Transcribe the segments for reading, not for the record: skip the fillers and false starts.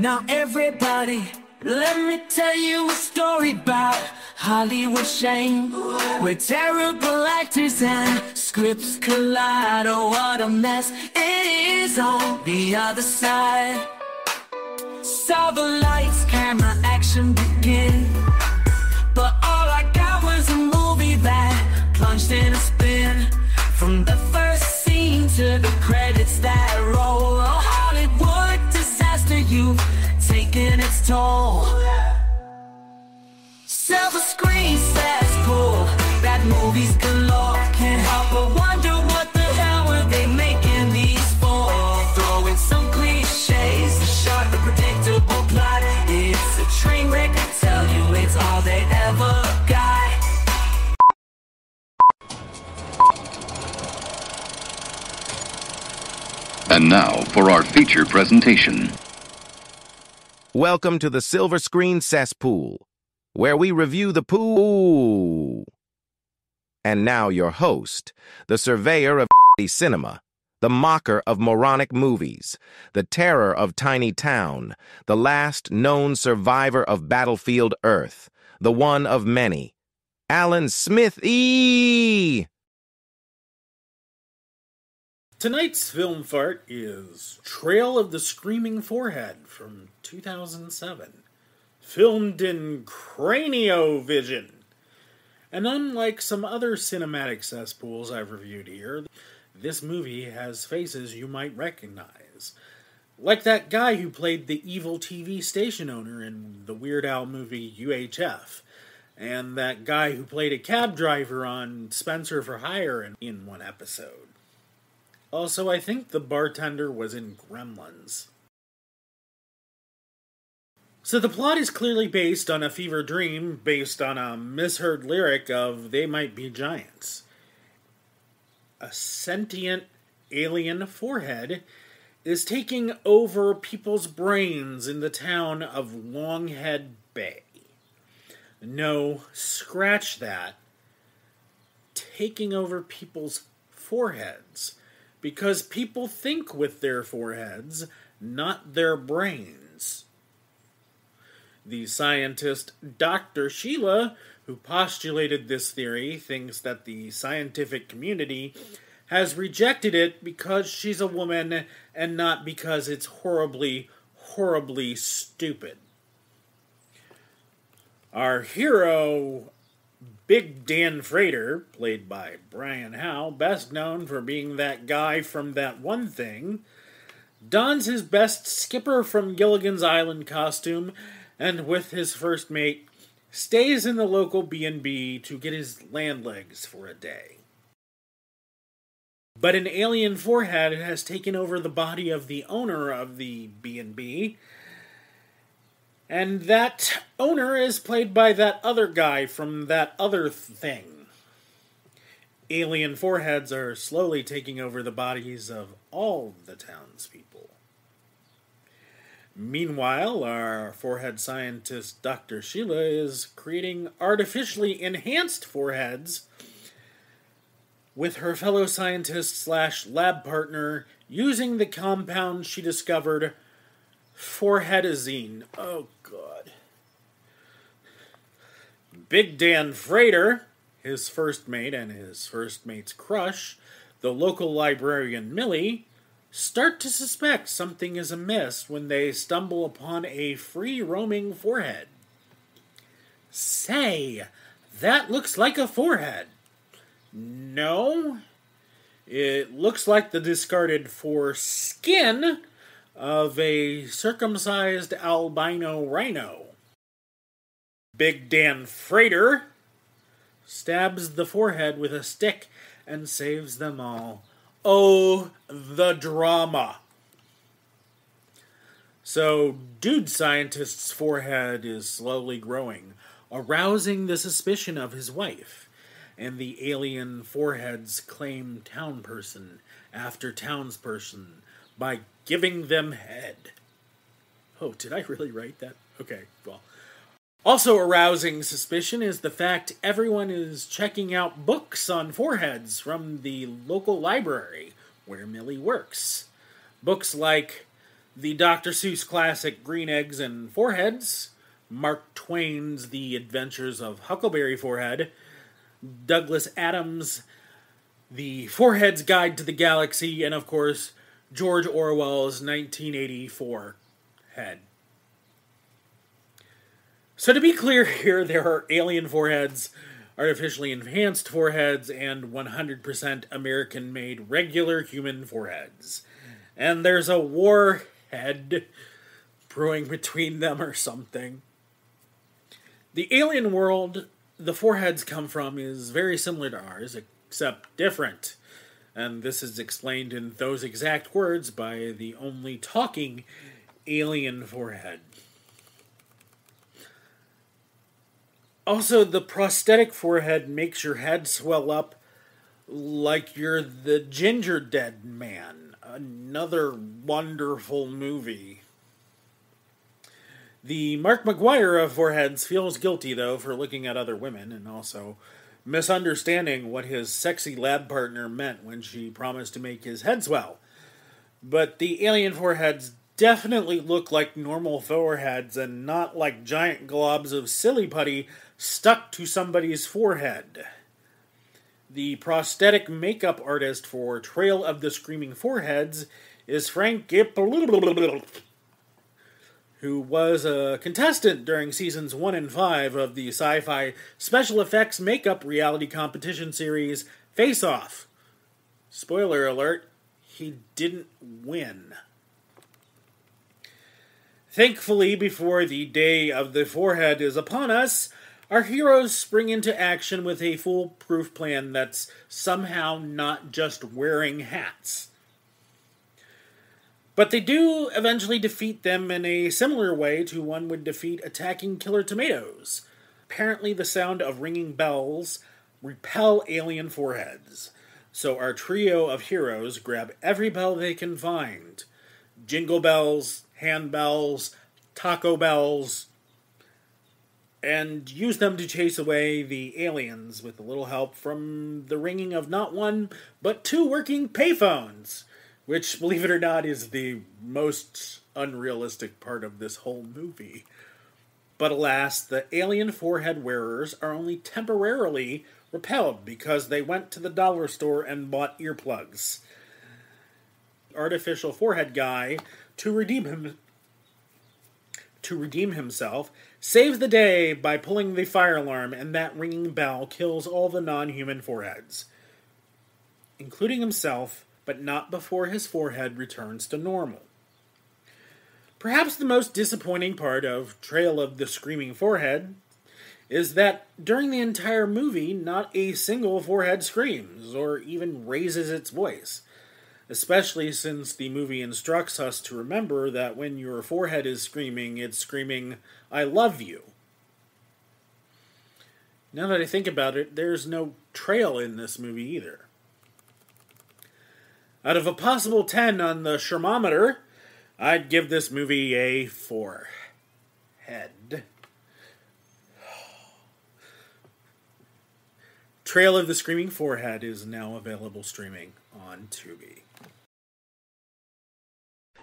Now everybody, let me tell you a story about Hollywood shame, where terrible actors and scripts collide. Oh, what a mess it is on the other side. Saw the lights, camera, action begin, but all I got was a movie that plunged in a spin. From the first scene to the credits that roll, a Hollywood disaster, you've taken its toll. Silver screen cesspool, bad movies galore. Can't help but wonder what the hell were they making these for? Throwing some cliches, a sharp and predictable plot. It's a train wreck, I tell you, it's all they ever got. And now for our feature presentation. Welcome to the Silver Screen Cesspool, where we review the pool. And now your host, the surveyor of cinema, the mocker of moronic movies, the terror of tiny town, the last known survivor of battlefield Earth, the one of many, Alan Smith-E. Tonight's film fart is Trail of the Screaming Forehead from 2007, filmed in craniovision. And unlike some other cinematic cesspools I've reviewed here, this movie has faces you might recognize. Like that guy who played the evil TV station owner in the Weird Al movie UHF, and that guy who played a cab driver on Spencer for Hire in one episode. Also, I think the bartender was in Gremlins. So the plot is clearly based on a fever dream, based on a misheard lyric of They Might Be Giants. A sentient alien forehead is taking over people's brains in the town of Longhead Bay. No, scratch that. Taking over people's foreheads. Because people think with their foreheads, not their brains. The scientist Dr. Shiela, who postulated this theory, thinks that the scientific community has rejected it because she's a woman and not because it's horribly, horribly stupid. Our hero, Big Dan Frater, played by Brian Howe, best known for being that guy from That One Thing, dons his best Skipper from Gilligan's Island costume and with his first mate stays in the local B&B to get his land legs for a day. But an alien forehead has taken over the body of the owner of the B&B, and that owner is played by that other guy from That Other Thing. Alien foreheads are slowly taking over the bodies of all the townspeople. Meanwhile, our forehead scientist Dr. Shiela is creating artificially enhanced foreheads with her fellow scientist / lab partner using the compound she discovered, foreheadazine. Oh, God. Big Dan Frater, his first mate and his first mate's crush, the local librarian Millie, start to suspect something is amiss when they stumble upon a free-roaming forehead. Say, that looks like a forehead. No, it looks like the discarded foreskin of a circumcised albino rhino. Big Dan Frater stabs the forehead with a stick and saves them all. Oh, the drama. So, Dude Scientist's forehead is slowly growing, arousing the suspicion of his wife, and the alien foreheads claim townperson after townsperson by giving them head. Oh, did I really write that? Okay, well. Also arousing suspicion is the fact everyone is checking out books on foreheads from the local library where Millie works. Books like the Dr. Seuss classic Green Eggs and Foreheads, Mark Twain's The Adventures of Huckleberry Forehead, Douglas Adams' The Forehead's Guide to the Galaxy, and of course, George Orwell's 1984 Head. So to be clear here, there are alien foreheads, artificially enhanced foreheads, and 100% American-made regular human foreheads. And there's a warhead brewing between them or something. The alien world the foreheads come from is very similar to ours, except different. And this is explained in those exact words by the only talking alien forehead. Also, the prosthetic forehead makes your head swell up like you're the Ginger Dead Man. Another wonderful movie. The Mark McGuire of foreheads feels guilty, though, for looking at other women and also misunderstanding what his sexy lab partner meant when she promised to make his head swell. But the alien foreheads definitely look like normal foreheads and not like giant globs of silly putty stuck to somebody's forehead. The prosthetic makeup artist for Trail of the Screaming Foreheads is Frank Gipp, who was a contestant during seasons 1 and 5 of the sci-fi special effects makeup reality competition series Face Off. Spoiler alert, he didn't win. Thankfully, before the day of the forehead is upon us, our heroes spring into action with a foolproof plan that's somehow not just wearing hats. But they do eventually defeat them in a similar way to one would defeat attacking killer tomatoes. Apparently the sound of ringing bells repel alien foreheads. So our trio of heroes grab every bell they can find. Jingle bells, handbells, taco bells, and use them to chase away the aliens with a little help from the ringing of not one, but 2 working payphones, which, believe it or not, is the most unrealistic part of this whole movie. But alas, the alien forehead wearers are only temporarily repelled because they went to the dollar store and bought earplugs. Artificial forehead guy, to redeem himself, saves the day by pulling the fire alarm, and that ringing bell kills all the non-human foreheads, including himself, but not before his forehead returns to normal. Perhaps the most disappointing part of Trail of the Screaming Forehead is that during the entire movie, not a single forehead screams or even raises its voice. Especially since the movie instructs us to remember that when your forehead is screaming, it's screaming, "I love you." Now that I think about it, there's no trail in this movie either. Out of a possible 10 on the Shermometer, I'd give this movie a 4. Head. Trail of the Screaming Forehead is now available streaming on Tubi.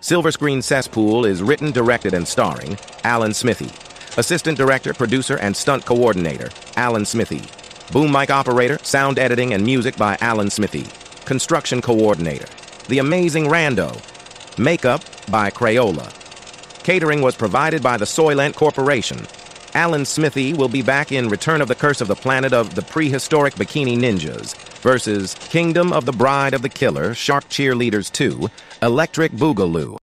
Silver Screen Cesspool is written, directed, and starring Alan Smithy. Assistant director, producer, and stunt coordinator, Alan Smithy. Boom mic operator, sound editing, and music by Alan Smithy. Construction coordinator, The Amazing Rando. Makeup by Crayola. Catering was provided by the Soylent Corporation. Alan Smithy will be back in Return of the Curse of the Planet of the Prehistoric Bikini Ninjas versus Kingdom of the Bride of the Killer, Shark Cheerleaders 2, Electric Boogaloo.